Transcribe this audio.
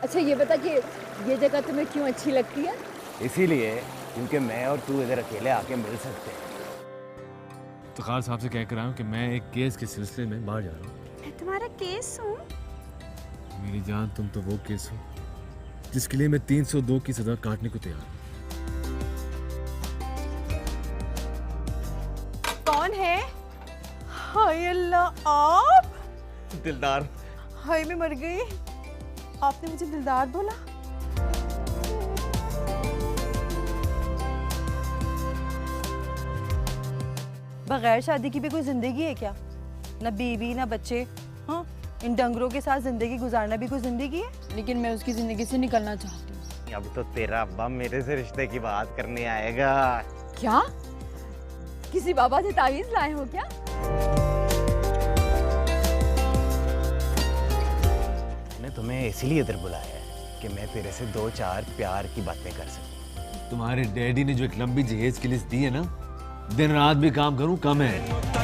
अच्छा ये बता कि ये जगह तुम्हें क्यों अच्छी लगती है? इसीलिए क्योंकि मैं और तू इधर अकेले आके मिल सकते हैं। तो खान साहब से कह कर आया हूँ कि मैं एक केस के सिलसिले में बाहर जा रहा हूँ। मैं तुम्हारा केस हूँ। मेरी जान, तुम तो वो केस हो जिसके लिए मैं 302 की सजा काटने को तैयार हूँ। कौन है? हाय अल्लाह, आप? दिलदार। हाय मैं मर गई। आपने मुझे दिलदार बोला? बगैर शादी की भी कोई जिंदगी है क्या? ना बीवी ना बच्चे। हाँ, इन डंगरों के साथ जिंदगी गुजारना भी कोई जिंदगी है? लेकिन मैं उसकी जिंदगी से निकलना चाहती हूँ। अब तो तेरा अब्बा मेरे से रिश्ते की बात करने आएगा। क्या? किसी बाबा से तावीज लाए हो क्या? मैंने तुम्हें इसीलिए इधर बुलाया है कि मैं तेरे से दो चार प्यार की बातें कर सकूं। तुम्हारे डैडी ने जो एक लंबी जहेज की लिस्ट दी है ना, दिन रात भी काम करूं कम है।